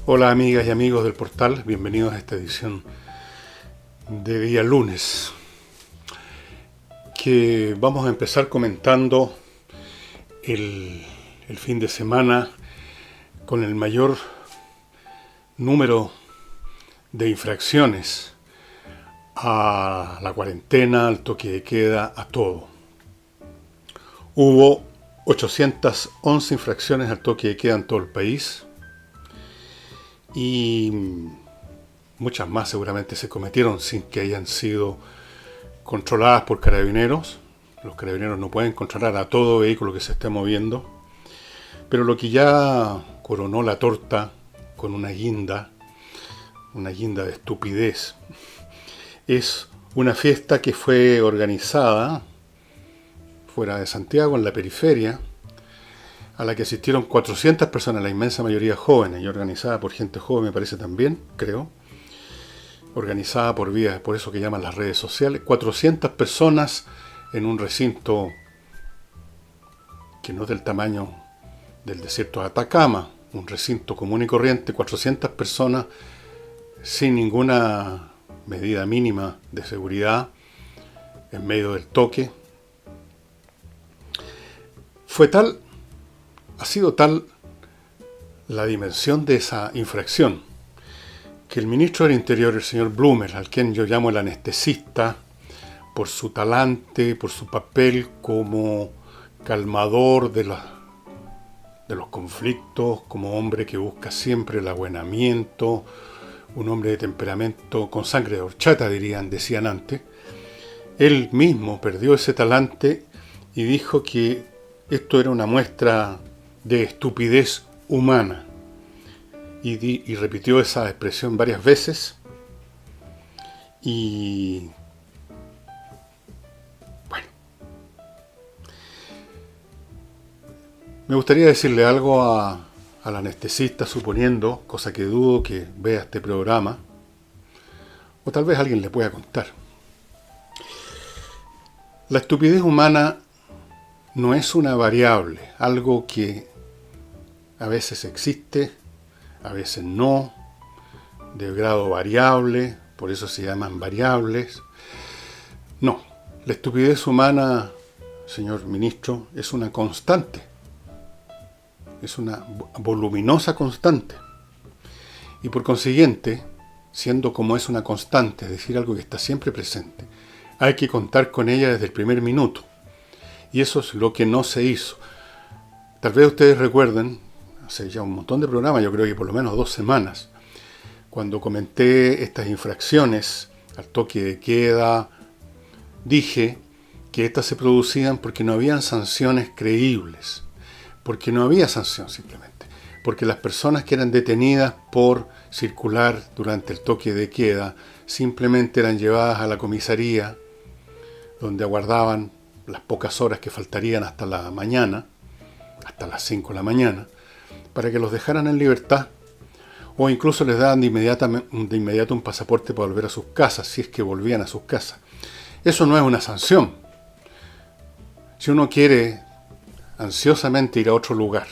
Hola amigas y amigos del portal, bienvenidos a esta edición de día lunes, que vamos a empezar comentando el fin de semana con el mayor número de infracciones a la cuarentena, al toque de queda, a todo. Hubo 811 infracciones al toque de queda en todo el país y muchas más seguramente se cometieron sin que hayan sido controladas por carabineros. Los carabineros no pueden controlar a todo vehículo que se esté moviendo, pero lo que ya coronó la torta con una guinda de estupidez, es una fiesta que fue organizada fuera de Santiago, en la periferia, a la que asistieron 400 personas, la inmensa mayoría jóvenes, y organizada por gente joven, me parece también, creo, organizada por vías, por eso que llaman las redes sociales, 400 personas en un recinto que no es del tamaño del desierto de Atacama, un recinto común y corriente, 400 personas sin ninguna medida mínima de seguridad, en medio del toque. Ha sido tal la dimensión de esa infracción que el ministro del Interior, el señor Blumer, al quien yo llamo el anestesista, por su talante, por su papel como calmador de los conflictos, como hombre que busca siempre el abuenamiento, un hombre de temperamento con sangre de horchata, decían antes, él mismo perdió ese talante y dijo que esto era una muestra de estupidez humana. Y repitió esa expresión varias veces. Y bueno, me gustaría decirle algo al anestesista, suponiendo, cosa que dudo que vea este programa, o tal vez alguien le pueda contar. La estupidez humana no es una variable, algo que a veces existe, a veces no, de grado variable, por eso se llaman variables. No, la estupidez humana, señor ministro, es una constante, es una voluminosa constante. Y por consiguiente, siendo como es una constante, es decir, algo que está siempre presente, hay que contar con ella desde el primer minuto. Y eso es lo que no se hizo. Tal vez ustedes recuerden, hace ya un montón de programas, yo creo que por lo menos 2 semanas, cuando comenté estas infracciones al toque de queda, dije que estas se producían porque no habían sanciones creíbles, porque no había sanción simplemente, porque las personas que eran detenidas por circular durante el toque de queda simplemente eran llevadas a la comisaría, donde aguardaban las pocas horas que faltarían hasta la mañana, hasta las 5 de la mañana, para que los dejaran en libertad, o incluso les daban de inmediato un pasaporte para volver a sus casas, si es que volvían a sus casas. Eso no es una sanción. Si uno quiere ansiosamente ir a otro lugar,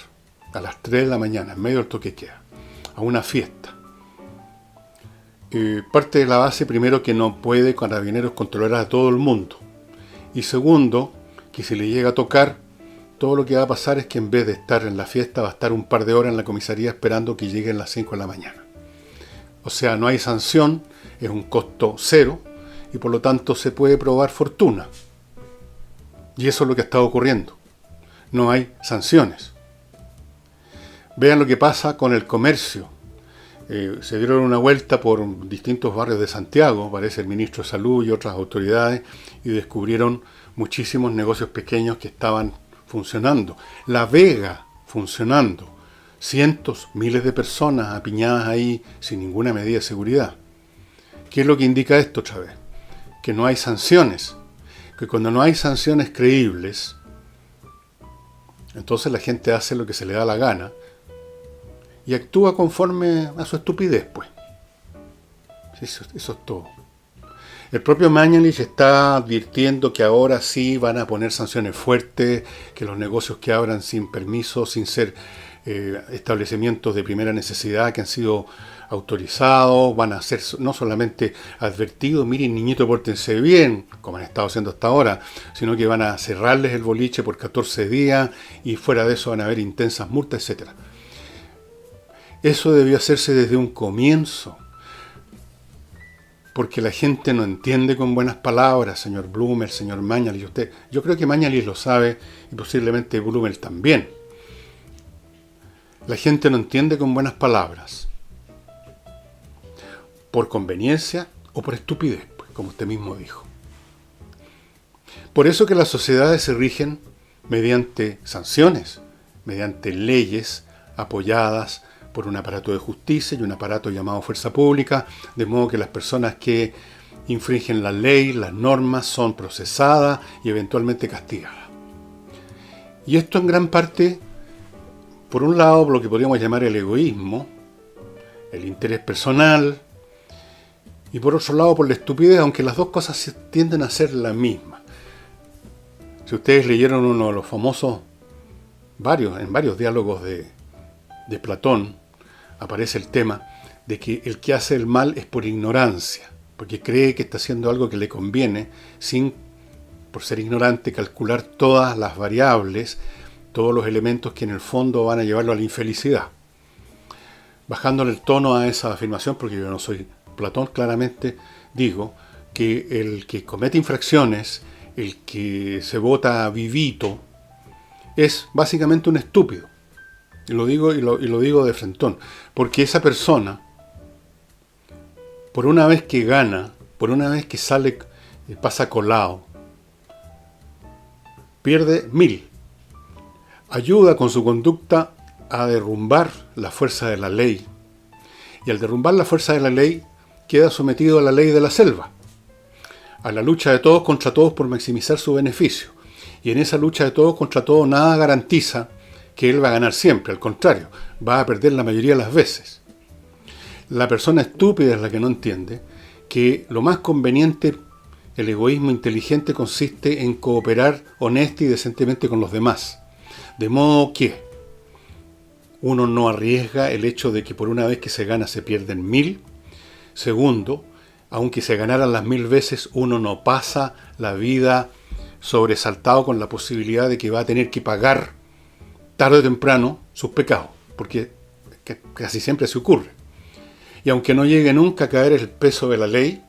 a las 3 de la mañana, en medio del toque de queda, a una fiesta, parte de la base, primero, que no puede Carabineros controlar a todo el mundo, y segundo, que si le llega a tocar, todo lo que va a pasar es que en vez de estar en la fiesta, va a estar un par de horas en la comisaría esperando que lleguen las 5 de la mañana. O sea, no hay sanción, es un costo cero, y por lo tanto se puede probar fortuna. Y eso es lo que ha estado ocurriendo. No hay sanciones. Vean lo que pasa con el comercio. Se dieron una vuelta por distintos barrios de Santiago, parece el ministro de Salud y otras autoridades, y descubrieron muchísimos negocios pequeños que estaban funcionando. La Vega funcionando. Cientos, miles de personas apiñadas ahí sin ninguna medida de seguridad. ¿Qué es lo que indica esto otra vez? Que no hay sanciones. Que cuando no hay sanciones creíbles, entonces la gente hace lo que se le da la gana y actúa conforme a su estupidez, pues. Eso es todo. El propio Mañalich está advirtiendo que ahora sí van a poner sanciones fuertes, que los negocios que abran sin permiso, sin ser establecimientos de primera necesidad que han sido autorizados, van a ser no solamente advertidos, miren niñito, pórtense bien, como han estado haciendo hasta ahora, sino que van a cerrarles el boliche por 14 días y fuera de eso van a haber intensas multas, etc. Eso debió hacerse desde un comienzo, porque la gente no entiende con buenas palabras, señor Blumel, señor Mañalich, usted. Yo creo que Mañalich lo sabe y posiblemente Blumel también. La gente no entiende con buenas palabras, por conveniencia o por estupidez, pues, como usted mismo dijo. Por eso que las sociedades se rigen mediante sanciones, mediante leyes apoyadas por un aparato de justicia y un aparato llamado fuerza pública, de modo que las personas que infringen la ley, las normas, son procesadas y eventualmente castigadas. Y esto en gran parte, por un lado, lo que podríamos llamar el egoísmo, el interés personal, y por otro lado por la estupidez, aunque las dos cosas tienden a ser la misma. Si ustedes leyeron uno de los famosos, en varios diálogos de Platón, aparece el tema de que el que hace el mal es por ignorancia, porque cree que está haciendo algo que le conviene, sin, por ser ignorante, calcular todas las variables, todos los elementos que en el fondo van a llevarlo a la infelicidad. Bajándole el tono a esa afirmación, porque yo no soy Platón, claramente digo que el que comete infracciones, el que se vota vivito, es básicamente un estúpido. Y lo digo de frentón, porque esa persona, por una vez que gana, por una vez que sale, pasa colado, pierde 1000. Ayuda con su conducta a derrumbar la fuerza de la ley. Y al derrumbar la fuerza de la ley, queda sometido a la ley de la selva, a la lucha de todos contra todos por maximizar su beneficio. Y en esa lucha de todos contra todos nada garantiza que él va a ganar siempre, al contrario, va a perder la mayoría de las veces. La persona estúpida es la que no entiende que lo más conveniente, el egoísmo inteligente, consiste en cooperar honesta y decentemente con los demás. De modo que uno no arriesga el hecho de que por una vez que se gana se pierden 1000. Segundo, aunque se ganaran las 1000 veces, uno no pasa la vida sobresaltado con la posibilidad de que va a tener que pagar tarde o temprano sus pecados, porque casi siempre se ocurre. Y aunque no llegue nunca a caer el peso de la ley,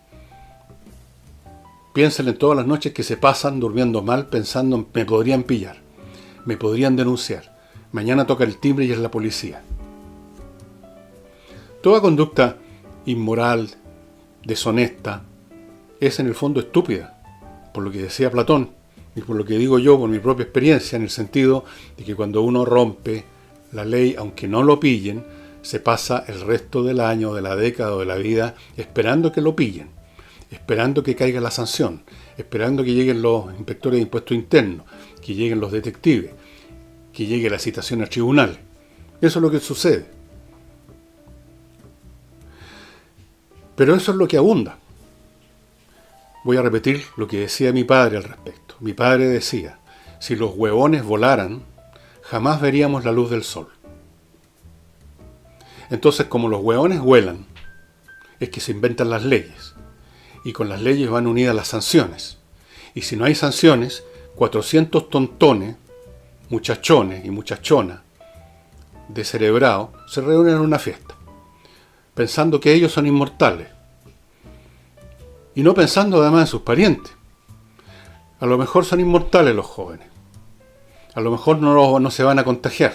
piensen en todas las noches que se pasan durmiendo mal, pensando, me podrían pillar, me podrían denunciar, mañana toca el timbre y es la policía. Toda conducta inmoral, deshonesta, es en el fondo estúpida, por lo que decía Platón, y por lo que digo yo por mi propia experiencia, en el sentido de que cuando uno rompe la ley, aunque no lo pillen, se pasa el resto del año, de la década o de la vida esperando que lo pillen, esperando que caiga la sanción, esperando que lleguen los inspectores de impuestos internos, que lleguen los detectives, que llegue la citación a tribunales. Eso es lo que sucede. Pero eso es lo que abunda. Voy a repetir lo que decía mi padre al respecto. Mi padre decía, si los huevones volaran, jamás veríamos la luz del sol. Entonces, como los huevones vuelan, es que se inventan las leyes. Y con las leyes van unidas las sanciones. Y si no hay sanciones, 400 tontones, muchachones y muchachonas, descerebrados, se reúnen en una fiesta, pensando que ellos son inmortales. Y no pensando además en sus parientes. A lo mejor son inmortales los jóvenes. A lo mejor no se van a contagiar.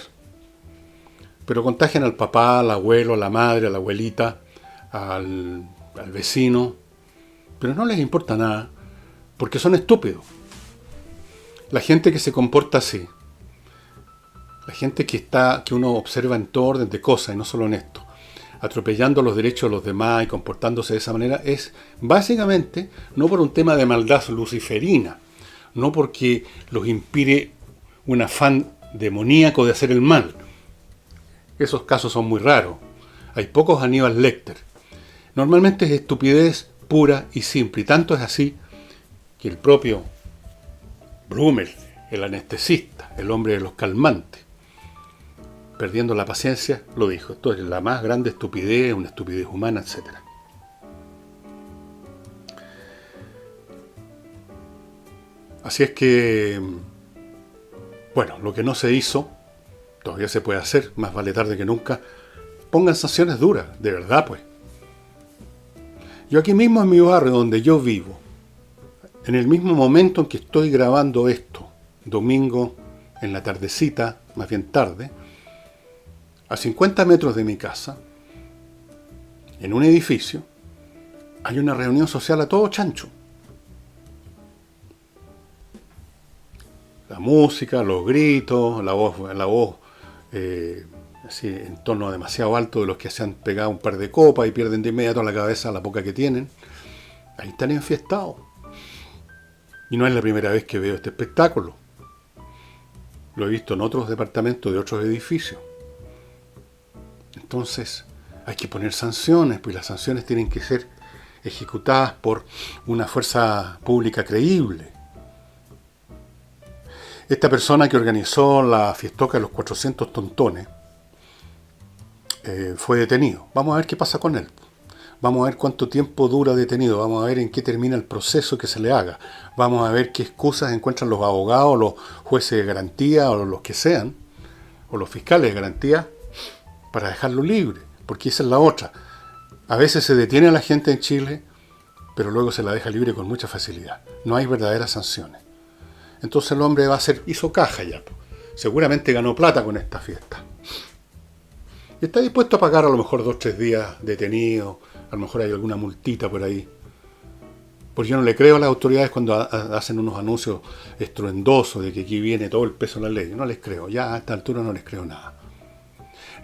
Pero contagian al papá, al abuelo, a la madre, a la abuelita, al vecino. Pero no les importa nada, porque son estúpidos. La gente que se comporta así, la gente que uno observa en todo orden de cosas, y no solo en esto, atropellando los derechos de los demás y comportándose de esa manera, es básicamente no por un tema de maldad luciferina, no porque los inspire un afán demoníaco de hacer el mal. Esos casos son muy raros. Hay pocos Aníbal Lecter. Normalmente es estupidez pura y simple. Y tanto es así que el propio Brummel, el anestesista, el hombre de los calmantes, perdiendo la paciencia, lo dijo. Esto es la más grande estupidez, una estupidez humana, etc. Así es que, bueno, lo que no se hizo, todavía se puede hacer, más vale tarde que nunca. Pongan sanciones duras, de verdad, pues. Yo aquí mismo en mi barrio, donde yo vivo, en el mismo momento en que estoy grabando esto, domingo en la tardecita, más bien tarde, a 50 metros de mi casa, en un edificio, hay una reunión social a todo chancho. La música, los gritos, la voz así, en tono demasiado alto de los que se han pegado un par de copas y pierden de inmediato la cabeza la poca que tienen. Ahí están enfiestados. Y no es la primera vez que veo este espectáculo. Lo he visto en otros departamentos de otros edificios. Entonces, hay que poner sanciones, pues las sanciones tienen que ser ejecutadas por una fuerza pública creíble. Esta persona que organizó la fiestoca de los 400 tontones fue detenido. Vamos a ver qué pasa con él. Vamos a ver cuánto tiempo dura detenido. Vamos a ver en qué termina el proceso que se le haga. Vamos a ver qué excusas encuentran los abogados, los jueces de garantía o los que sean, o los fiscales de garantía, para dejarlo libre. Porque esa es la otra. A veces se detiene a la gente en Chile, pero luego se la deja libre con mucha facilidad. No hay verdaderas sanciones. Entonces el hombre hizo caja ya. Seguramente ganó plata con esta fiesta. Y está dispuesto a pagar a lo mejor 2 o 3 días detenido. A lo mejor hay alguna multita por ahí. Porque yo no le creo a las autoridades cuando hacen unos anuncios estruendosos de que aquí viene todo el peso de la ley. Yo no les creo. Ya a esta altura no les creo nada.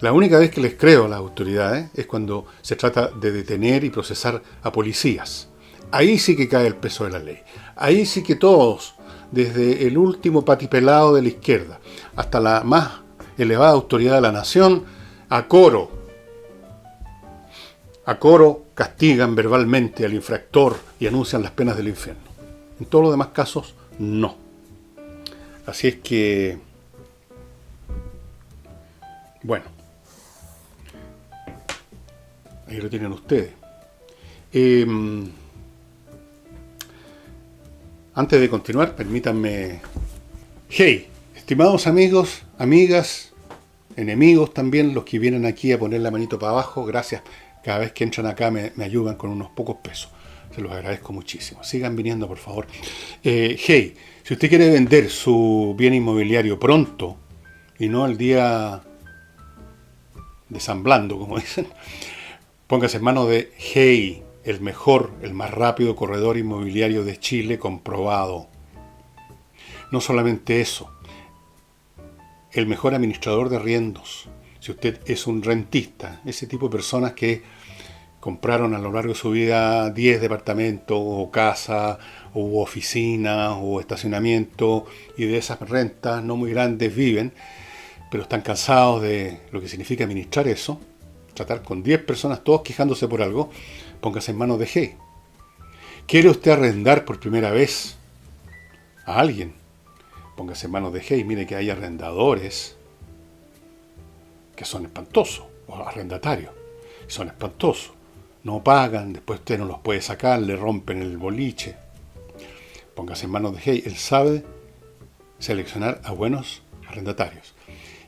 La única vez que les creo a las autoridades es cuando se trata de detener y procesar a policías. Ahí sí que cae el peso de la ley. Ahí sí que todos, desde el último patipelado de la izquierda hasta la más elevada autoridad de la nación, a coro castigan verbalmente al infractor y anuncian las penas del infierno. En todos los demás casos, no. Así es que, bueno, ahí lo tienen ustedes. Antes de continuar, permítanme... Hey, estimados amigos, amigas, enemigos también, los que vienen aquí a poner la manito para abajo, gracias. Cada vez que entran acá me ayudan con unos pocos pesos. Se los agradezco muchísimo. Sigan viniendo, por favor. Hey, si usted quiere vender su bien inmobiliario pronto, y no el día desamblando, como dicen, póngase en manos de Hey, el mejor, el más rápido corredor inmobiliario de Chile comprobado. No solamente eso, el mejor administrador de arriendos. Si usted es un rentista, ese tipo de personas que compraron a lo largo de su vida 10 departamentos o casa o oficina o estacionamiento y de esas rentas no muy grandes viven, pero están cansados de lo que significa administrar eso, tratar con 10 personas todos quejándose por algo, póngase en manos de G. ¿Quiere usted arrendar por primera vez a alguien? Póngase en manos de G y mire que hay arrendadores que son espantosos, o arrendatarios, son espantosos. No pagan, después usted no los puede sacar, le rompen el boliche. Póngase en manos de G. Él sabe seleccionar a buenos arrendatarios.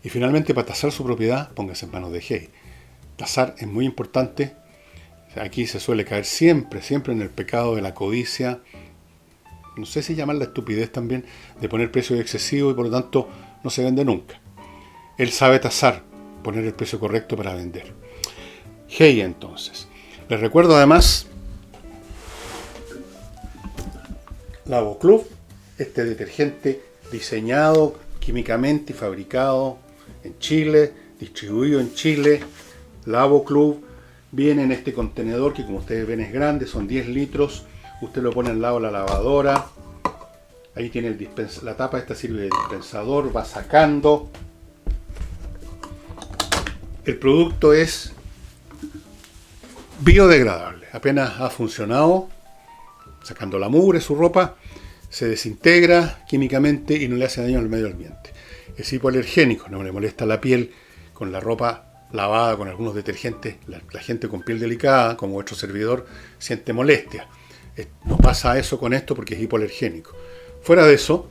Y finalmente, para tasar su propiedad, póngase en manos de G. Tasar es muy importante. Aquí se suele caer siempre en el pecado de la codicia. No sé si llamarla estupidez también, de poner precio excesivo y por lo tanto no se vende nunca. Él sabe tasar, poner el precio correcto para vender. Hey, entonces. Les recuerdo además Lavo Club, este detergente diseñado químicamente y fabricado en Chile, distribuido en Chile. Lavo Club viene en este contenedor que, como ustedes ven, es grande, son 10 litros. Usted lo pone al lado de la lavadora. Ahí tiene la tapa, esta sirve de dispensador, va sacando. El producto es biodegradable. apenas ha funcionado, sacando la mugre, su ropa, se desintegra químicamente y no le hace daño al medio ambiente. Es hipoalergénico, no le molesta la piel con la ropa lavada con algunos detergentes. La gente con piel delicada, como vuestro servidor, siente molestia. No pasa eso con esto porque es hipoalergénico. Fuera de eso,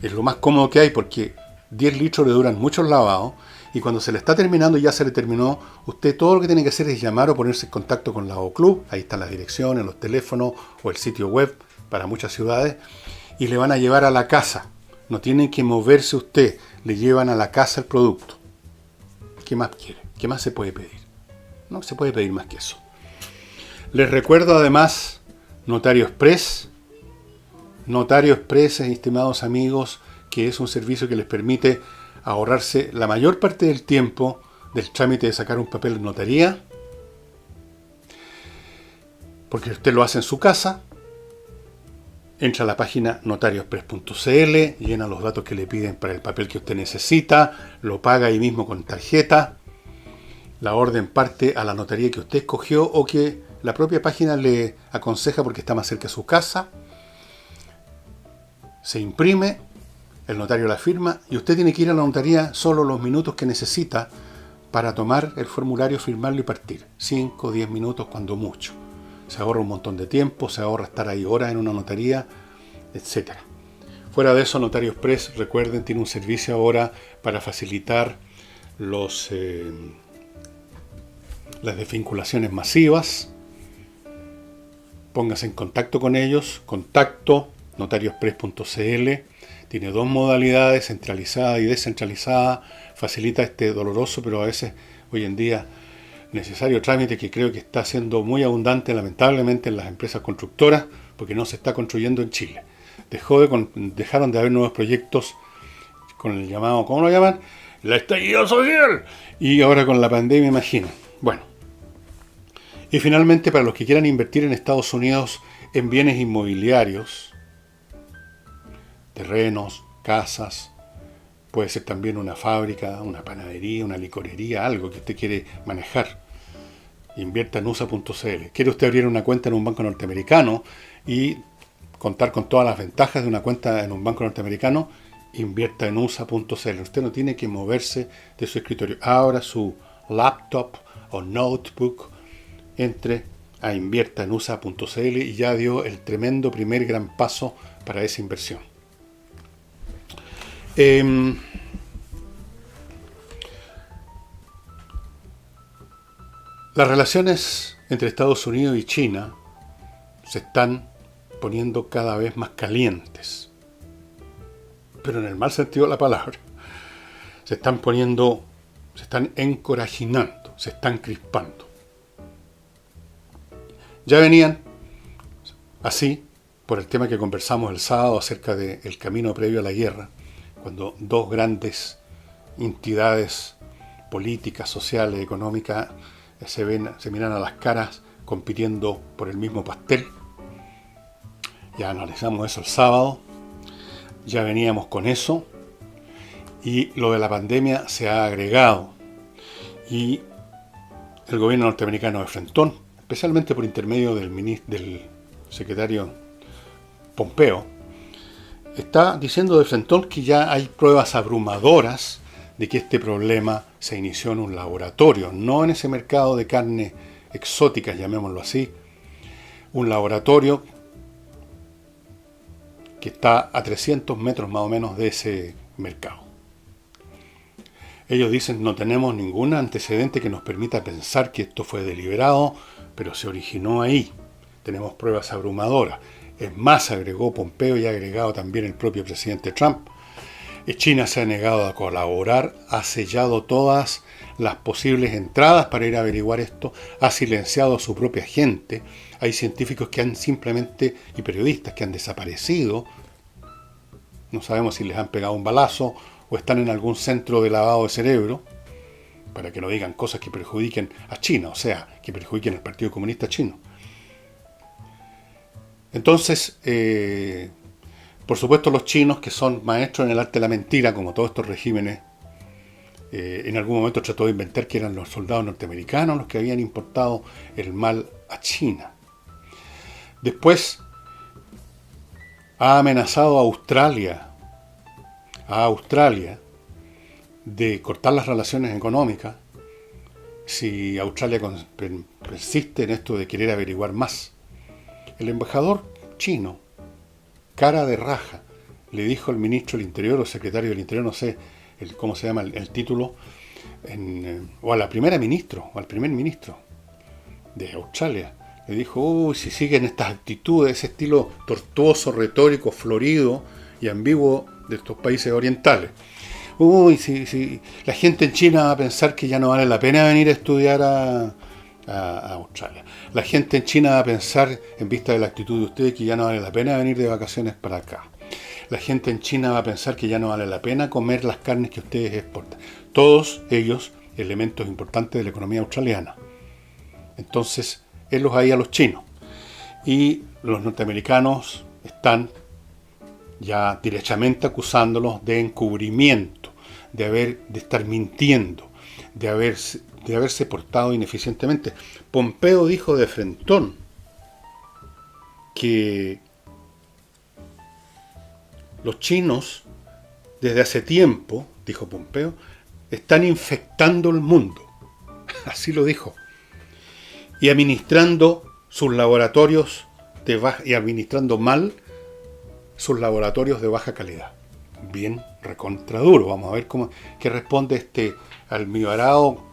es lo más cómodo que hay porque 10 litros le duran muchos lavados y cuando se le está terminando, ya se le terminó, usted todo lo que tiene que hacer es llamar o ponerse en contacto con Lavado Club. Ahí están las direcciones, los teléfonos o el sitio web para muchas ciudades y le van a llevar a la casa. No tiene que moverse usted, le llevan a la casa el producto. ¿Qué más quiere? ¿Qué más se puede pedir? No se puede pedir más que eso. Les recuerdo además Notario Express. Notario Express, estimados amigos, que es un servicio que les permite ahorrarse la mayor parte del tiempo del trámite de sacar un papel de notaría, porque usted lo hace en su casa, entra a la página notarioexpress.cl, llena los datos que le piden para el papel que usted necesita, lo paga ahí mismo con tarjeta, la orden parte a la notaría que usted escogió o que la propia página le aconseja porque está más cerca de su casa, se imprime, el notario la firma y usted tiene que ir a la notaría solo los minutos que necesita para tomar el formulario, firmarlo y partir. 5 o 10 minutos cuando mucho. Se ahorra un montón de tiempo, se ahorra estar ahí horas en una notaría, etc. Fuera de eso, Notario Express, recuerden, tiene un servicio ahora para facilitar las desvinculaciones masivas. Póngase en contacto con ellos, contacto notarioexpress.cl. Tiene 2 modalidades, centralizada y descentralizada. Facilita este doloroso, pero a veces hoy en día necesario trámite que creo que está siendo muy abundante, lamentablemente, en las empresas constructoras, porque no se está construyendo en Chile. Dejaron de haber nuevos proyectos con el llamado, ¿cómo lo llaman? La estallido social. Y ahora con la pandemia, imagino. Bueno. Y finalmente, para los que quieran invertir en Estados Unidos en bienes inmobiliarios, terrenos, casas, puede ser también una fábrica, una panadería, una licorería, algo que usted quiere manejar. Invierta en USA.cl. ¿Quiere usted abrir una cuenta en un banco norteamericano y contar con todas las ventajas de una cuenta en un banco norteamericano? Invierta en USA.cl. Usted no tiene que moverse de su escritorio. Abra su laptop o notebook, entre a invierta en USA.cl y ya dio el tremendo primer gran paso para esa inversión. Las relaciones entre Estados Unidos y China se están poniendo cada vez más calientes, pero en el mal sentido de la palabra. Se están encorajinando, se están crispando. Ya venían así por el tema que conversamos el sábado acerca del camino previo a la guerra, cuando 2 grandes entidades políticas, sociales, económicas se miran a las caras compitiendo por el mismo pastel. Ya analizamos eso el sábado, ya veníamos con eso y lo de la pandemia se ha agregado y el gobierno norteamericano enfrentó, especialmente por intermedio del secretario Pompeo, está diciendo de frente que ya hay pruebas abrumadoras de que este problema se inició en un laboratorio, no en ese mercado de carne exótica, llamémoslo así, un laboratorio que está a 300 metros más o menos de ese mercado. Ellos dicen no tenemos ningún antecedente que nos permita pensar que esto fue deliberado, pero se originó ahí. Tenemos pruebas abrumadoras. Es más, agregó Pompeo y ha agregado también el propio presidente Trump. China se ha negado a colaborar, ha sellado todas las posibles entradas para ir a averiguar esto, ha silenciado a su propia gente. Hay científicos que han simplemente, y periodistas que han desaparecido. No sabemos si les han pegado un balazo o están en algún centro de lavado de cerebro, para que no digan cosas que perjudiquen a China, o sea, que perjudiquen al Partido Comunista Chino. Entonces, por supuesto los chinos, que son maestros en el arte de la mentira, como todos estos regímenes En algún momento trató de inventar que eran los soldados norteamericanos los que habían importado el mal a China. Después ha amenazado a Australia de cortar las relaciones económicas si Australia persiste en esto de querer averiguar más. El embajador chino, cara de raja, le dijo al ministro del Interior o secretario del Interior, no sé cómo se llama el título, o a la primera ministro o al primer ministro de Australia, le dijo: uy, si siguen estas actitudes, ese estilo tortuoso, retórico, florido y ambiguo de estos países orientales, uy, si la gente en China va a pensar que ya no vale la pena venir a estudiar a Australia. La gente en China va a pensar, en vista de la actitud de ustedes, que ya no vale la pena venir de vacaciones para acá. La gente en China va a pensar que ya no vale la pena comer las carnes que ustedes exportan. Todos ellos elementos importantes de la economía australiana. Entonces, él los hay a los chinos. Y los norteamericanos están ya directamente acusándolos de encubrimiento, de estar mintiendo, de haberse portado ineficientemente. Pompeo dijo de frentón que los chinos, desde hace tiempo, dijo Pompeo, están infectando el mundo. Así lo dijo. Y administrando sus laboratorios y administrando mal sus laboratorios de baja calidad. Bien recontraduro. Vamos a ver qué responde este almibarado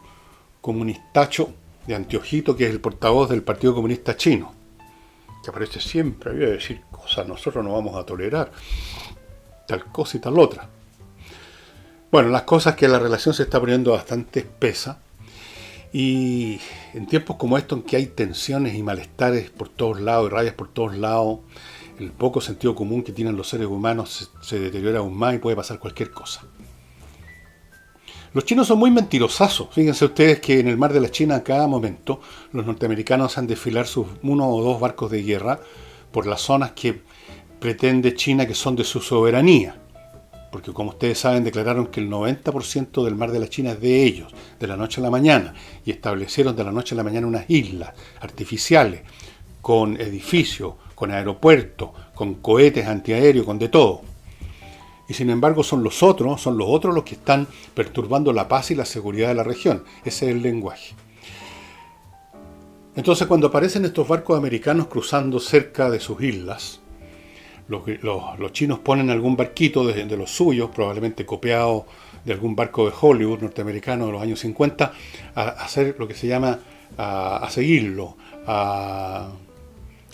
comunistacho de anteojito, que es el portavoz del Partido Comunista Chino, que aparece siempre, voy a decir cosas, nosotros no vamos a tolerar tal cosa y tal otra. Bueno, las cosas que la relación se está poniendo bastante espesa, y en tiempos como estos, en que hay tensiones y malestares por todos lados y rabias por todos lados, el poco sentido común que tienen los seres humanos se deteriora aún más y puede pasar cualquier cosa. Los chinos son muy mentirosazos. Fíjense ustedes que en el mar de la China, a cada momento, los norteamericanos han desfilar sus 1 o 2 barcos de guerra por las zonas que pretende China que son de su soberanía. Porque, como ustedes saben, declararon que el 90% del mar de la China es de ellos, de la noche a la mañana, y establecieron de la noche a la mañana unas islas artificiales, con edificios, con aeropuertos, con cohetes antiaéreos, con de todo. Y sin embargo son los otros los que están perturbando la paz y la seguridad de la región. Ese es el lenguaje. Entonces, cuando aparecen estos barcos americanos cruzando cerca de sus islas, los chinos ponen algún barquito de los suyos, probablemente copiado de algún barco de Hollywood norteamericano de los años 50, a hacer lo que se llama a seguirlo, a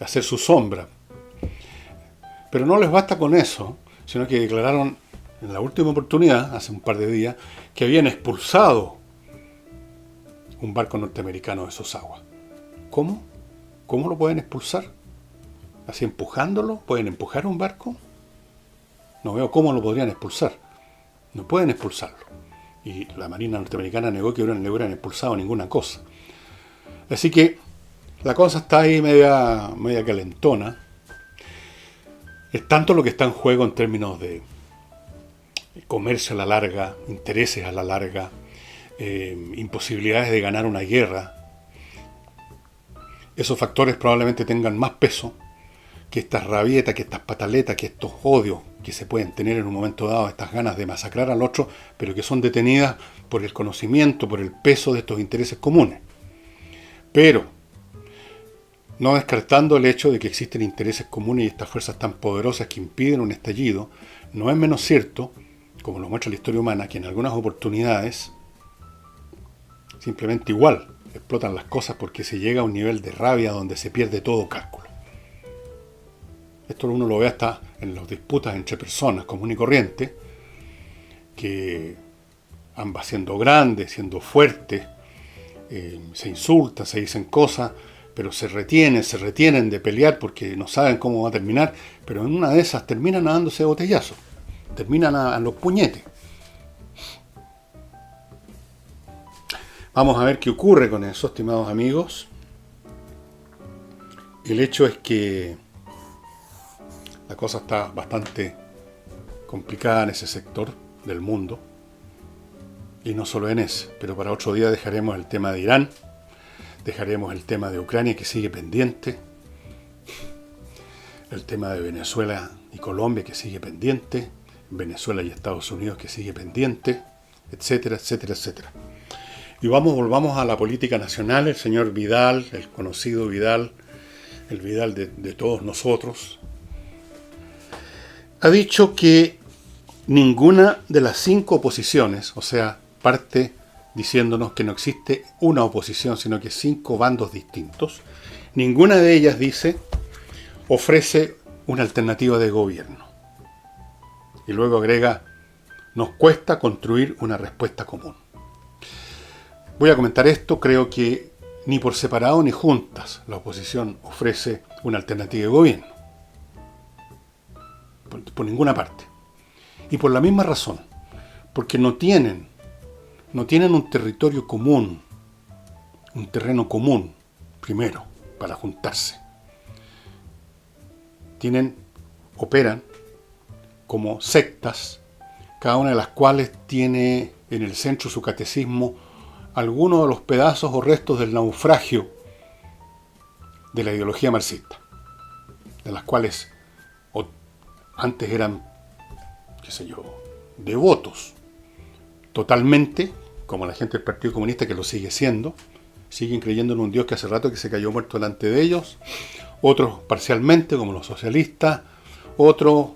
hacer su sombra. Pero no les basta con eso, sino que declararon en la última oportunidad, hace un par de días, que habían expulsado un barco norteamericano de sus aguas. ¿Cómo? ¿Cómo lo pueden expulsar? ¿Así empujándolo? ¿Pueden empujar un barco? No veo cómo lo podrían expulsar. No pueden expulsarlo. Y la Marina norteamericana negó que le hubieran expulsado ninguna cosa. Así que la cosa está ahí media calentona. Es tanto lo que está en juego en términos de comercio a la larga, intereses a la larga, imposibilidades de ganar una guerra. Esos factores probablemente tengan más peso que estas rabietas, que estas pataletas, que estos odios que se pueden tener en un momento dado, estas ganas de masacrar al otro, pero que son detenidas por el conocimiento, por el peso de estos intereses comunes. Pero no descartando el hecho de que existen intereses comunes y estas fuerzas tan poderosas que impiden un estallido, no es menos cierto, como lo muestra la historia humana, que en algunas oportunidades simplemente igual explotan las cosas porque se llega a un nivel de rabia donde se pierde todo cálculo. Esto uno lo ve hasta en las disputas entre personas comunes y corrientes, que ambas siendo grandes, siendo fuertes, se insultan, se dicen cosas, pero se retienen de pelear porque no saben cómo va a terminar, pero en una de esas terminan dándose botellazos, terminan a los puñetes. Vamos a ver qué ocurre con eso, estimados amigos. El hecho es que la cosa está bastante complicada en ese sector del mundo. y no solo en ese, pero para otro día dejaremos el tema de Irán, dejaremos el tema de Ucrania que sigue pendiente, el tema de Venezuela y Colombia que sigue pendiente, Venezuela y Estados Unidos que sigue pendiente, etcétera, etcétera, etcétera. Y volvamos a la política nacional. El señor Vidal, el conocido Vidal, el Vidal de todos nosotros, ha dicho que ninguna de las 5 oposiciones, o sea, parte diciéndonos que no existe una oposición, sino que 5 bandos distintos, ninguna de ellas, dice, ofrece una alternativa de gobierno. Y luego agrega, nos cuesta construir una respuesta común. Voy a comentar esto. Creo que ni por separado ni juntas la oposición ofrece una alternativa de gobierno. Por ninguna parte. Y por la misma razón. Porque no tienen un territorio común, un terreno común, primero, para juntarse. Operan como sectas, cada una de las cuales tiene en el centro su catecismo algunos de los pedazos o restos del naufragio de la ideología marxista, de las cuales antes eran, devotos, totalmente, como la gente del Partido Comunista que lo sigue siendo, siguen creyendo en un Dios que hace rato que se cayó muerto delante de ellos, otros parcialmente, como los socialistas, otros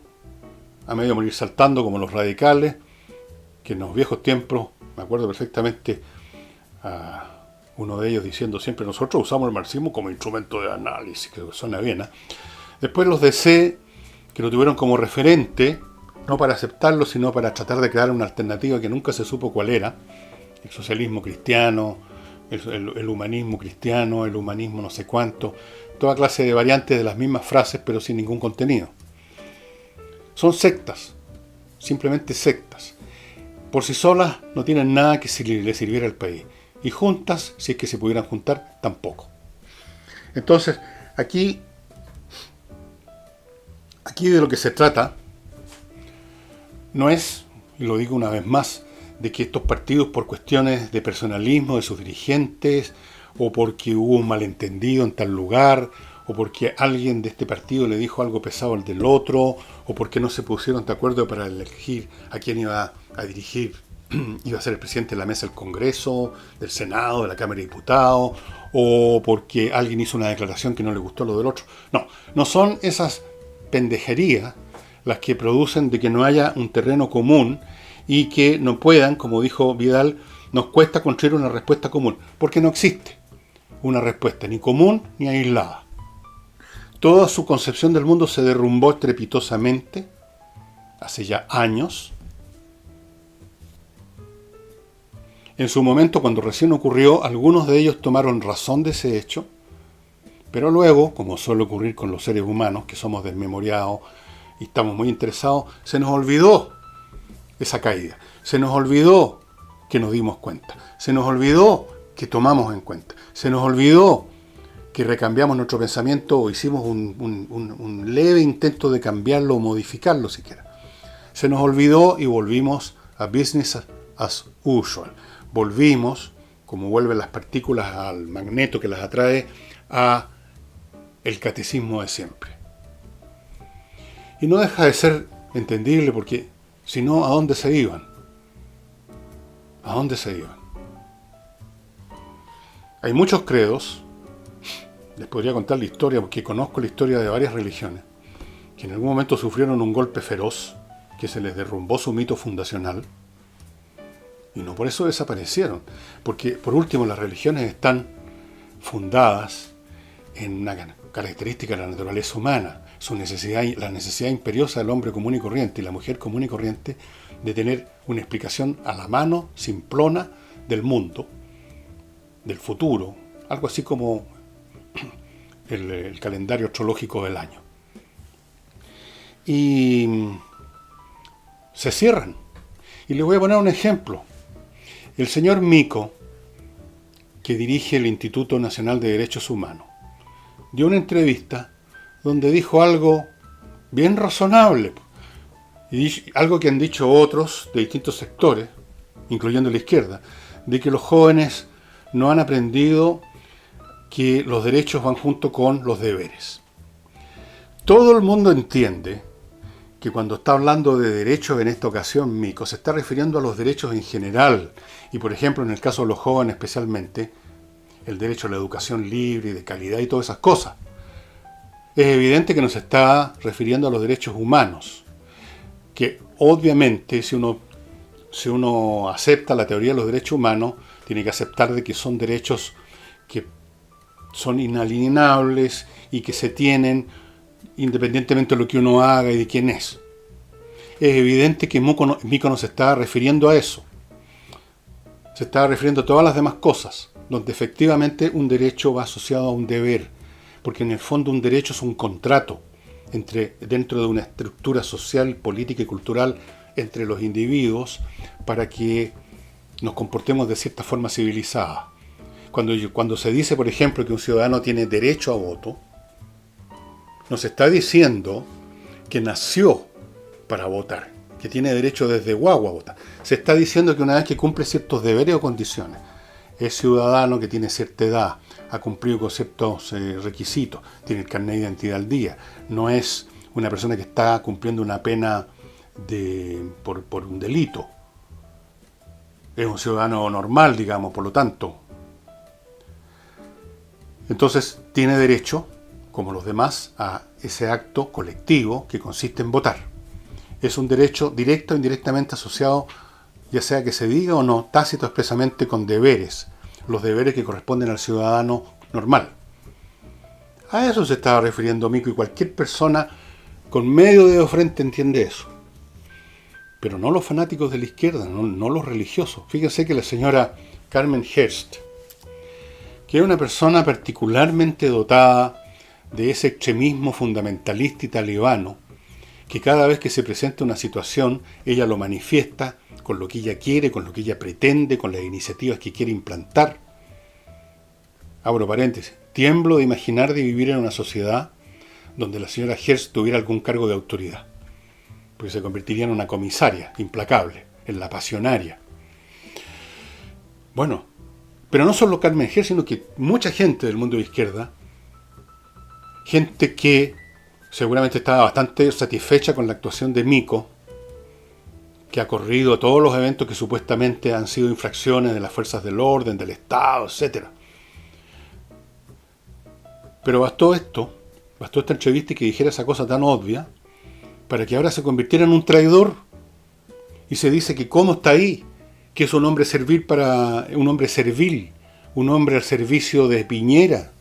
a medio morir saltando, como los radicales, que en los viejos tiempos, me acuerdo perfectamente a uno de ellos diciendo siempre, nosotros usamos el marxismo como instrumento de análisis, que suena bien, ¿eh? Después los DC, que lo tuvieron como referente, no para aceptarlo, sino para tratar de crear una alternativa que nunca se supo cuál era, el socialismo cristiano, el humanismo cristiano, el humanismo no sé cuánto, toda clase de variantes de las mismas frases, pero sin ningún contenido. Son sectas, simplemente sectas. Por sí solas no tienen nada que le sirviera al país. Y juntas, si es que se pudieran juntar, tampoco. Entonces, aquí de lo que se trata no es, y lo digo una vez más, de que estos partidos, por cuestiones de personalismo de sus dirigentes, o porque hubo un malentendido en tal lugar, o porque alguien de este partido le dijo algo pesado al del otro, o porque no se pusieron de acuerdo para elegir a quién iba a dirigir, iba a ser el presidente de la mesa del Congreso, del Senado, de la Cámara de Diputados, o porque alguien hizo una declaración que no le gustó lo del otro. No son esas pendejerías las que producen de que no haya un terreno común y que no puedan, como dijo Vidal, nos cuesta construir una respuesta común, porque no existe una respuesta ni común ni aislada. Toda su concepción del mundo se derrumbó estrepitosamente hace ya años. En su momento, cuando recién ocurrió, algunos de ellos tomaron razón de ese hecho, pero luego, como suele ocurrir con los seres humanos, que somos desmemoriados y estamos muy interesados, se nos olvidó esa caída, se nos olvidó que nos dimos cuenta, se nos olvidó que tomamos en cuenta, se nos olvidó que recambiamos nuestro pensamiento o hicimos un leve intento de cambiarlo o modificarlo siquiera. Se nos olvidó y volvimos a business as usual. Volvimos, como vuelven las partículas al magneto que las atrae, a el catecismo de siempre. Y no deja de ser entendible porque, si no, ¿a dónde se iban? ¿A dónde se iban? Hay muchos credos, les podría contar la historia porque conozco la historia de varias religiones, que en algún momento sufrieron un golpe feroz, que se les derrumbó su mito fundacional, y no por eso desaparecieron, porque por último las religiones están fundadas en una característica de la naturaleza humana, la necesidad imperiosa del hombre común y corriente y la mujer común y corriente de tener una explicación a la mano, simplona, del mundo, del futuro, algo así como el calendario astrológico del año. Y se cierran. Y les voy a poner un ejemplo. El señor Mico, que dirige el Instituto Nacional de Derechos Humanos, dio una entrevista donde dijo algo bien razonable, y algo que han dicho otros de distintos sectores, incluyendo la izquierda, de que los jóvenes no han aprendido que los derechos van junto con los deberes. Todo el mundo entiende que cuando está hablando de derechos en esta ocasión, Mico, se está refiriendo a los derechos en general, y por ejemplo en el caso de los jóvenes especialmente, el derecho a la educación libre y de calidad y todas esas cosas. Es evidente que nos está refiriendo a los derechos humanos, que obviamente si uno acepta la teoría de los derechos humanos, tiene que aceptar de que son derechos que son inalienables y que se tienen independientemente de lo que uno haga y de quién es. Es evidente que Mico no se está refiriendo a eso. Se está refiriendo a todas las demás cosas, donde efectivamente un derecho va asociado a un deber, porque en el fondo un derecho es un contrato dentro de una estructura social, política y cultural entre los individuos para que nos comportemos de cierta forma civilizada. Cuando se dice, por ejemplo, que un ciudadano tiene derecho a voto, nos está diciendo que nació para votar, que tiene derecho desde guagua a votar. Se está diciendo que una vez que cumple ciertos deberes o condiciones, es ciudadano que tiene cierta edad, ha cumplido con ciertos requisitos, tiene el carnet de identidad al día, no es una persona que está cumpliendo una pena por un delito. Es un ciudadano normal, digamos, por lo tanto. Entonces tiene derecho, como los demás, a ese acto colectivo que consiste en votar. Es un derecho directo o indirectamente asociado, ya sea que se diga o no, tácito expresamente con deberes, los deberes que corresponden al ciudadano normal. A eso se estaba refiriendo Mico, y cualquier persona con medio dedo frente entiende eso. Pero no los fanáticos de la izquierda, no los religiosos. Fíjense que la señora Carmen Hearst, que es una persona particularmente dotada de ese extremismo fundamentalista y talibano, que cada vez que se presenta una situación, ella lo manifiesta con lo que ella quiere, con lo que ella pretende, con las iniciativas que quiere implantar. Abro paréntesis, tiemblo de imaginar de vivir en una sociedad donde la señora Hearst tuviera algún cargo de autoridad, porque se convertiría en una comisaria implacable, en la pasionaria. Bueno, pero no solo Carmen Hearst, sino que mucha gente del mundo de izquierda, gente que seguramente estaba bastante satisfecha con la actuación de Mico, que ha corrido todos los eventos que supuestamente han sido infracciones de las fuerzas del orden, del Estado, etc. Pero bastó esta entrevista y que dijera esa cosa tan obvia para que ahora se convirtiera en un traidor. Y se dice que cómo está ahí, que es un hombre servil, un hombre al servicio de Piñera.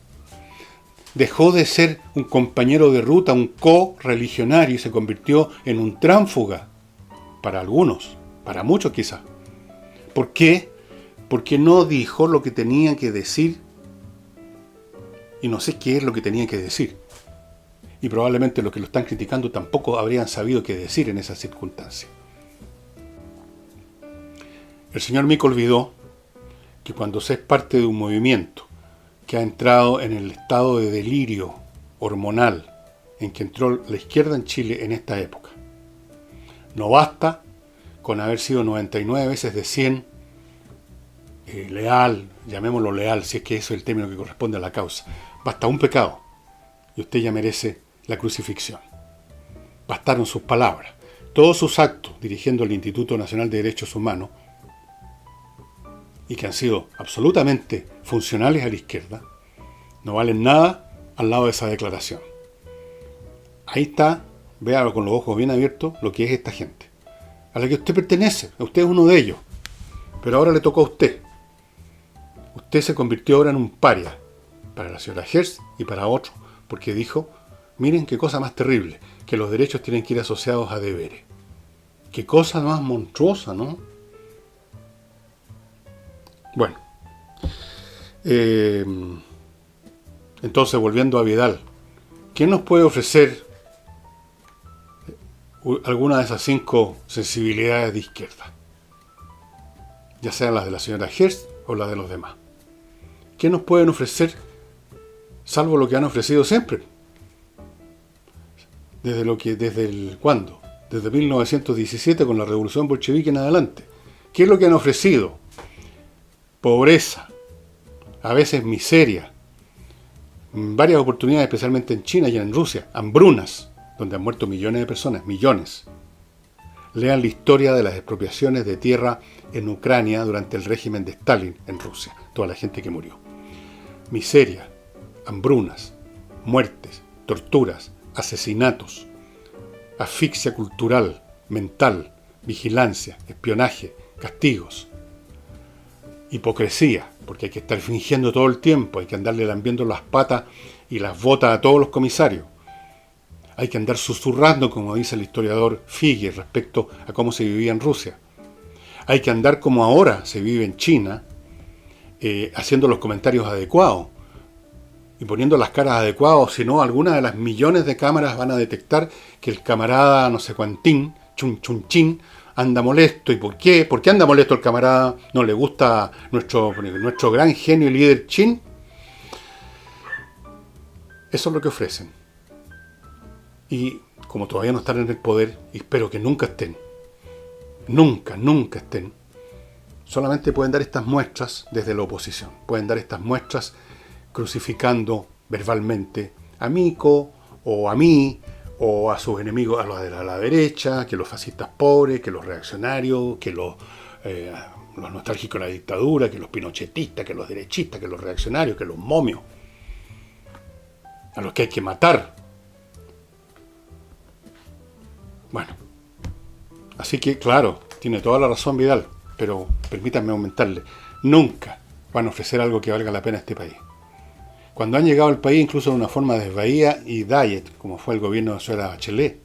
Dejó de ser un compañero de ruta, un co-religionario, y se convirtió en un tránsfuga. Para algunos, para muchos quizás. ¿Por qué? Porque no dijo lo que tenía que decir. Y no sé qué es lo que tenía que decir. Y probablemente los que lo están criticando tampoco habrían sabido qué decir en esas circunstancias. El señor Mico olvidó que cuando se es parte de un movimiento que ha entrado en el estado de delirio hormonal en que entró la izquierda en Chile en esta época, no basta con haber sido 99 veces de 100 leal, llamémoslo leal, si es que eso es el término que corresponde a la causa. Basta un pecado y usted ya merece la crucifixión. Bastaron sus palabras. Todos sus actos dirigiendo el Instituto Nacional de Derechos Humanos, y que han sido absolutamente funcionales a la izquierda, no valen nada al lado de esa declaración. Ahí está, véalo con los ojos bien abiertos, lo que es esta gente, a la que usted pertenece. Usted es uno de ellos, pero ahora le tocó a usted. Usted se convirtió ahora en un paria para la señora Hearst y para otros, porque dijo, miren qué cosa más terrible, que los derechos tienen que ir asociados a deberes. Qué cosa más monstruosa, ¿no? Bueno, entonces volviendo a Vidal, ¿quién nos puede ofrecer alguna de esas 5 sensibilidades de izquierda? Ya sean las de la señora Hearst o las de los demás. ¿Qué nos pueden ofrecer salvo lo que han ofrecido siempre? ¿Cuándo? Desde 1917 con la revolución bolchevique en adelante, ¿Qué es lo que han ofrecido? Pobreza, a veces miseria, en varias oportunidades, especialmente en China y en Rusia, hambrunas, donde han muerto millones de personas, millones. Lean la historia de las expropiaciones de tierra en Ucrania durante el régimen de Stalin en Rusia, toda la gente que murió. Miseria, hambrunas, muertes, torturas, asesinatos, asfixia cultural, mental, vigilancia, espionaje, castigos, hipocresía, porque hay que estar fingiendo todo el tiempo, hay que andarle lambiendo las patas y las botas a todos los comisarios. Hay que andar susurrando, como dice el historiador Figue, respecto a cómo se vivía en Rusia. Hay que andar como ahora se vive en China, haciendo los comentarios adecuados y poniendo las caras adecuadas, si no, algunas de las millones de cámaras van a detectar que el camarada no sé cuantín, chun chun chin, anda molesto. ¿Y por qué? ¿Por qué anda molesto el camarada? ¿No le gusta nuestro gran genio y líder Chin? Eso es lo que ofrecen. Y como todavía no están en el poder, y espero que nunca estén, nunca estén, solamente pueden dar estas muestras desde la oposición. Pueden dar estas muestras crucificando verbalmente a Mico, o a mí, o a sus enemigos, a los de la derecha, que los fascistas pobres, que los reaccionarios, que los nostálgicos de la dictadura, que los pinochetistas, que los derechistas, que los reaccionarios, que los momios, a los que hay que matar. Bueno, así que claro, tiene toda la razón Vidal, pero permítanme aumentarle, nunca van a ofrecer algo que valga la pena a este país. Cuando han llegado al país, incluso de una forma desvaída y diet, como fue el gobierno de Suela Bachelet,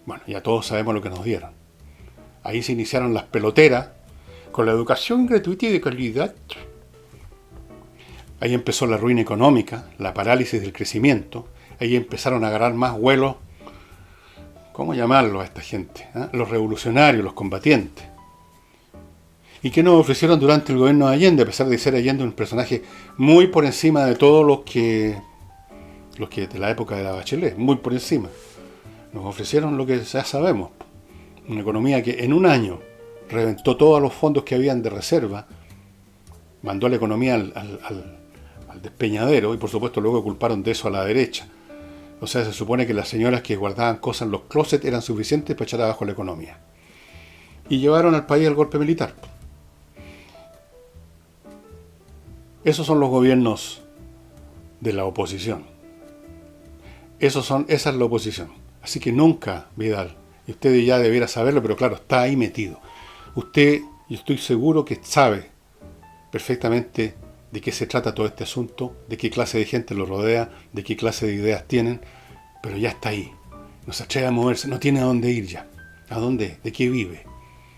bueno, ya todos sabemos lo que nos dieron. Ahí se iniciaron las peloteras, con la educación gratuita y de calidad. Ahí empezó la ruina económica, la parálisis del crecimiento. Ahí empezaron a agarrar más vuelos, ¿cómo llamarlo a esta gente? Los revolucionarios, los combatientes. ¿Y qué nos ofrecieron durante el gobierno de Allende? A pesar de ser Allende un personaje muy por encima de todos los que de la época de la Bachelet, muy por encima. Nos ofrecieron lo que ya sabemos. Una economía que en un año reventó todos los fondos que habían de reserva, mandó a la economía al despeñadero y por supuesto luego culparon de eso a la derecha. O sea, se supone que las señoras que guardaban cosas en los closets eran suficientes para echar abajo la economía. Y llevaron al país al golpe militar. Esos son los gobiernos de la oposición. Esa es la oposición. Así que nunca, Vidal, y usted ya debiera saberlo, pero claro, está ahí metido. Usted, yo estoy seguro que sabe perfectamente de qué se trata todo este asunto, de qué clase de gente lo rodea, de qué clase de ideas tienen, pero ya está ahí. No se atreve a moverse, no tiene a dónde ir ya. ¿A dónde? ¿De qué vive?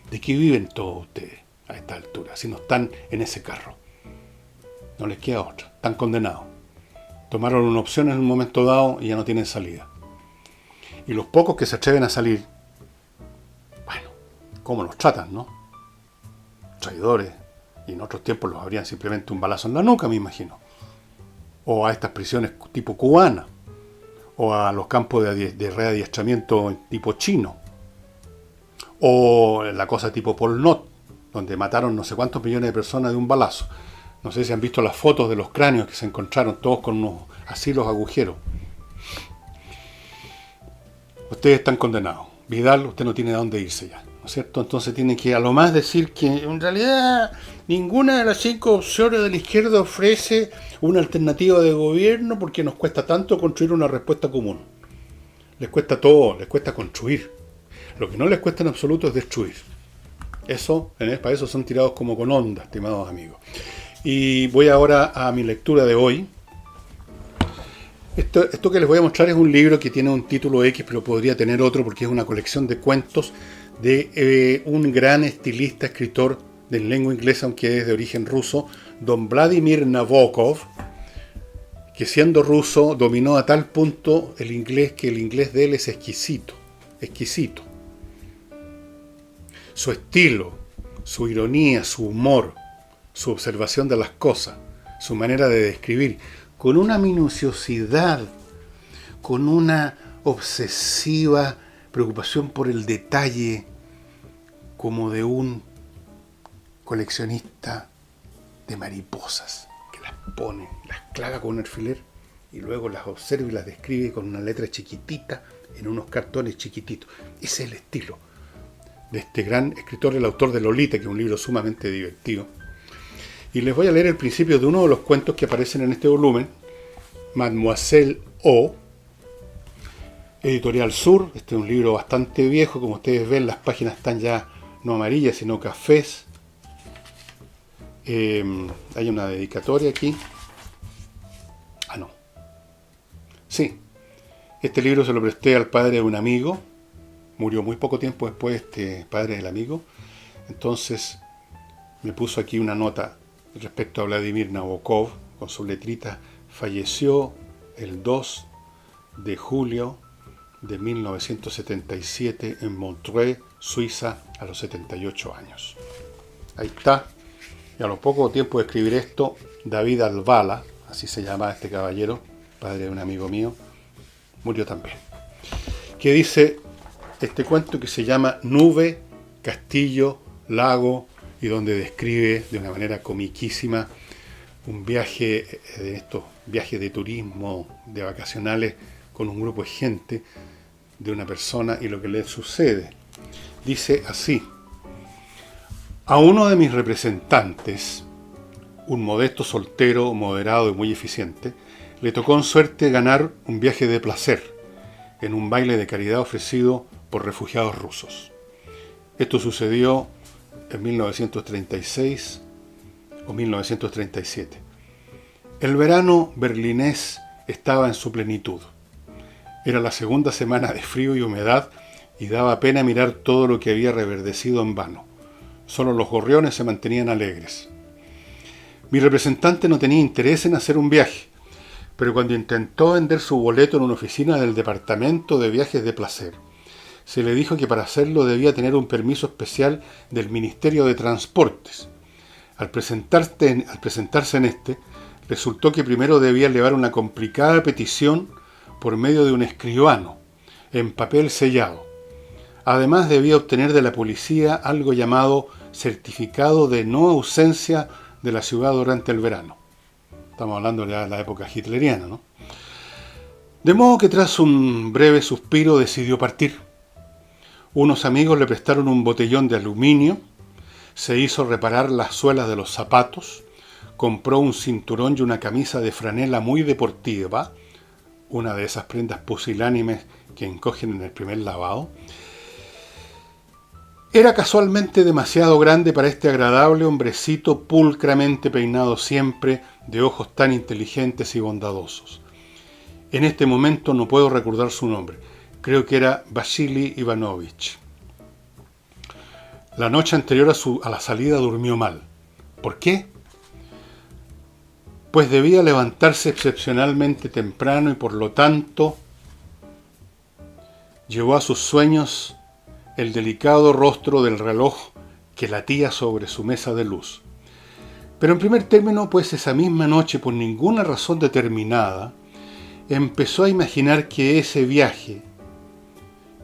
¿De qué viven todos ustedes a esta altura? Si no están en ese carro. No les queda otra. Están condenados. Tomaron una opción en un momento dado y ya no tienen salida. Y los pocos que se atreven a salir, bueno, ¿cómo los tratan, no? Traidores. Y en otros tiempos los habrían simplemente un balazo en la nuca, me imagino. O a estas prisiones tipo cubana. O a los campos de readiestramiento tipo chino. O la cosa tipo Pol Pot, donde mataron no sé cuántos millones de personas de un balazo. No sé si han visto las fotos de los cráneos que se encontraron, todos con unos así los agujeros. Ustedes están condenados. Vidal, usted no tiene a dónde irse ya, ¿no es cierto? Entonces tienen que a lo más decir que en realidad ninguna de las 5 opciones de la izquierda ofrece una alternativa de gobierno porque nos cuesta tanto construir una respuesta común. Les cuesta todo, les cuesta construir. Lo que no les cuesta en absoluto es destruir. Eso, para eso son tirados como con onda, estimados amigos. Y voy ahora a mi lectura de hoy. Esto que les voy a mostrar es un libro que tiene un título X, pero podría tener otro porque es una colección de cuentos de un gran estilista, escritor de lengua inglesa, aunque es de origen ruso, don Vladimir Nabokov, que siendo ruso dominó a tal punto el inglés que el inglés de él es exquisito, exquisito. Su estilo, su ironía, su humor, su observación de las cosas, su manera de describir, con una minuciosidad, con una obsesiva preocupación por el detalle, como de un coleccionista de mariposas, que las pone, las clava con un alfiler y luego las observa y las describe con una letra chiquitita en unos cartones chiquititos. Ese es el estilo de este gran escritor, el autor de Lolita, que es un libro sumamente divertido. Y les voy a leer el principio de uno de los cuentos que aparecen en este volumen, Mademoiselle O, Editorial Sur. Este es un libro bastante viejo, como ustedes ven, las páginas están ya no amarillas, sino cafés. Hay una dedicatoria aquí. No. Sí. Este libro se lo presté al padre de un amigo. Murió muy poco tiempo después este padre del amigo. Entonces me puso aquí una nota respecto a Vladimir Nabokov, con su letrita. Falleció el 2 de julio de 1977 en Montreux, Suiza, a los 78 años. Ahí está. Y a lo poco tiempo de escribir esto, David Alvala, así se llama este caballero, padre de un amigo mío, murió también. Que dice este cuento que se llama Nube, Castillo, Lago, y donde describe de una manera comiquísima un viaje de estos viajes de turismo, de vacacionales, con un grupo de gente, de una persona y lo que le sucede. Dice así: a uno de mis representantes, un modesto soltero, moderado y muy eficiente, le tocó en suerte ganar un viaje de placer en un baile de caridad ofrecido por refugiados rusos. Esto sucedió en 1936 o 1937. El verano berlinés estaba en su plenitud. Era la segunda semana de frío y humedad y daba pena mirar todo lo que había reverdecido en vano. Solo los gorriones se mantenían alegres. Mi representante no tenía interés en hacer un viaje, pero cuando intentó vender su boleto en una oficina del departamento de viajes de placer, se le dijo que para hacerlo debía tener un permiso especial del Ministerio de Transportes. Al presentarse en este, resultó que primero debía elevar una complicada petición por medio de un escribano, en papel sellado. Además debía obtener de la policía algo llamado certificado de no ausencia de la ciudad durante el verano. Estamos hablando ya de la época hitleriana, ¿no? De modo que tras un breve suspiro decidió partir. Unos amigos le prestaron un botellón de aluminio, se hizo reparar las suelas de los zapatos, compró un cinturón y una camisa de franela muy deportiva, una de esas prendas pusilánimes que encogen en el primer lavado. Era casualmente demasiado grande para este agradable hombrecito pulcramente peinado siempre, de ojos tan inteligentes y bondadosos. En este momento no puedo recordar su nombre. Creo que era Vasily Ivanovich. La noche anterior a la salida durmió mal. ¿Por qué? Pues debía levantarse excepcionalmente temprano y por lo tanto llevó a sus sueños el delicado rostro del reloj que latía sobre su mesa de luz. Pero en primer término, pues esa misma noche, por ninguna razón determinada, empezó a imaginar que ese viaje,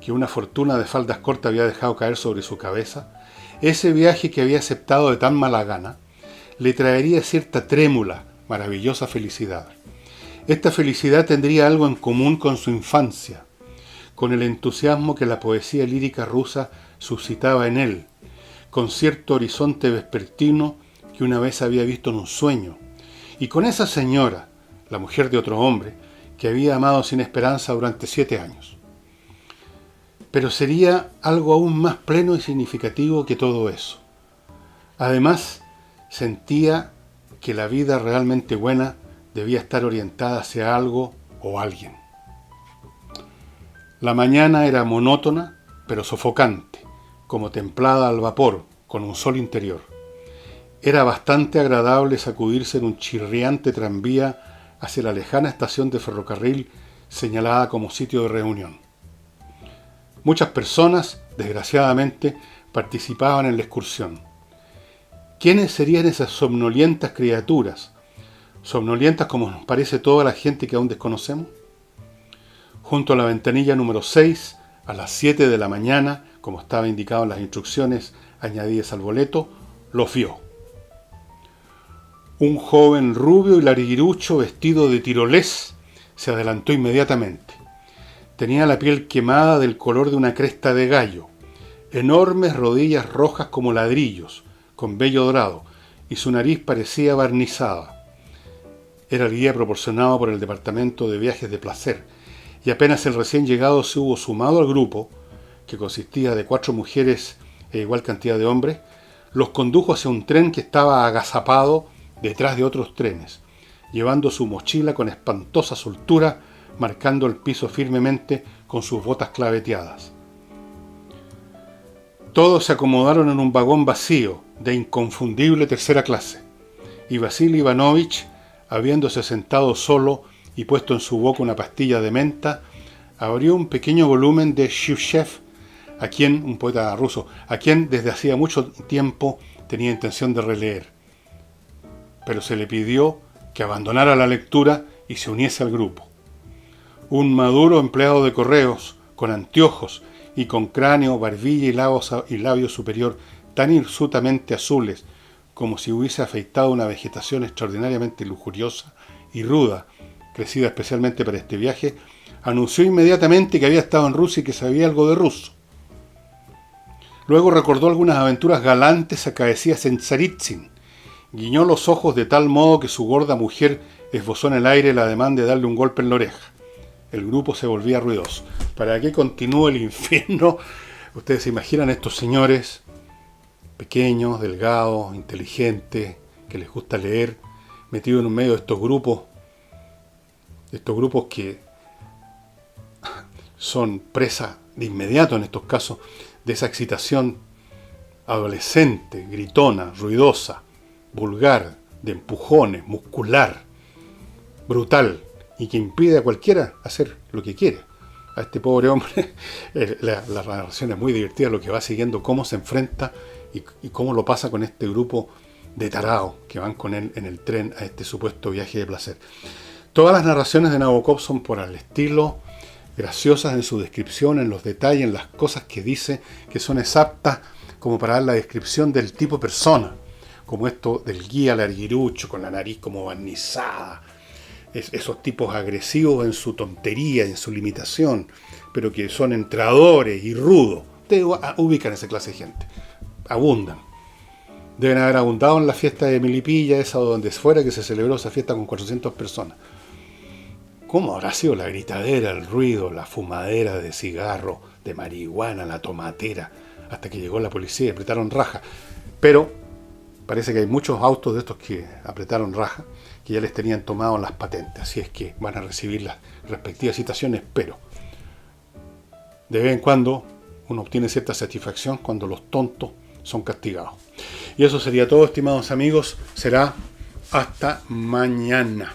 que una fortuna de faldas cortas había dejado caer sobre su cabeza, ese viaje que había aceptado de tan mala gana, le traería cierta trémula, maravillosa felicidad. Esta felicidad tendría algo en común con su infancia, con el entusiasmo que la poesía lírica rusa suscitaba en él, con cierto horizonte vespertino que una vez había visto en un sueño, y con esa señora, la mujer de otro hombre, que había amado sin esperanza durante 7 años. Pero sería algo aún más pleno y significativo que todo eso. Además, sentía que la vida realmente buena debía estar orientada hacia algo o alguien. La mañana era monótona, pero sofocante, como templada al vapor, con un sol interior. Era bastante agradable sacudirse en un chirriante tranvía hacia la lejana estación de ferrocarril señalada como sitio de reunión. Muchas personas, desgraciadamente, participaban en la excursión. ¿Quiénes serían esas somnolientas criaturas? Somnolientas como nos parece toda la gente que aún desconocemos. Junto a la ventanilla número 6, a las 7 de la mañana, como estaba indicado en las instrucciones, añadidas al boleto, los vio. Un joven rubio y larguirucho vestido de tirolés se adelantó inmediatamente. Tenía la piel quemada del color de una cresta de gallo, enormes rodillas rojas como ladrillos, con vello dorado, y su nariz parecía barnizada. Era el guía proporcionado por el Departamento de Viajes de Placer, y apenas el recién llegado se hubo sumado al grupo, que consistía de 4 mujeres e igual cantidad de hombres, los condujo hacia un tren que estaba agazapado detrás de otros trenes, llevando su mochila con espantosa soltura, marcando el piso firmemente con sus botas claveteadas. Todos se acomodaron en un vagón vacío, de inconfundible tercera clase, y Vasily Ivanovich, habiéndose sentado solo y puesto en su boca una pastilla de menta, abrió un pequeño volumen de Shevchev, un poeta ruso, a quien desde hacía mucho tiempo tenía intención de releer. Pero se le pidió que abandonara la lectura y se uniese al grupo. Un maduro empleado de correos, con anteojos y con cráneo, barbilla y labio superior tan hirsutamente azules como si hubiese afeitado una vegetación extraordinariamente lujuriosa y ruda, crecida especialmente para este viaje, anunció inmediatamente que había estado en Rusia y que sabía algo de ruso. Luego recordó algunas aventuras galantes acaecidas en Tsaritsyn, guiñó los ojos de tal modo que su gorda mujer esbozó en el aire el ademán de darle un golpe en la oreja. El grupo se volvía ruidoso. ¿Para qué continúe el infierno? Ustedes se imaginan estos señores pequeños, delgados, inteligentes, que les gusta leer, metidos en un medio de estos grupos que son presa de inmediato en estos casos de esa excitación adolescente, gritona, ruidosa, vulgar, de empujones, muscular, brutal, y que impide a cualquiera hacer lo que quiere. A este pobre hombre, la narración es muy divertida, lo que va siguiendo, cómo se enfrenta y cómo lo pasa con este grupo de tarados que van con él en el tren a este supuesto viaje de placer. Todas las narraciones de Nabokov son por el estilo, graciosas en su descripción, en los detalles, en las cosas que dice, que son exactas como para dar la descripción del tipo persona, como esto del guía larguirucho con la nariz como barnizada, esos tipos agresivos en su tontería, en su limitación, pero que son entradores y rudos. Ustedes ubican esa clase de gente, abundan. Deben haber abundado en la fiesta de Melipilla, esa o donde fuera que se celebró esa fiesta con 400 personas. ¿Cómo habrá sido la gritadera, el ruido, la fumadera de cigarro, de marihuana, la tomatera, hasta que llegó la policía y apretaron raja? Pero parece que hay muchos autos de estos que apretaron raja, que ya les tenían tomado las patentes, así es que van a recibir las respectivas citaciones, pero de vez en cuando uno obtiene cierta satisfacción cuando los tontos son castigados. Y eso sería todo, estimados amigos, será hasta mañana.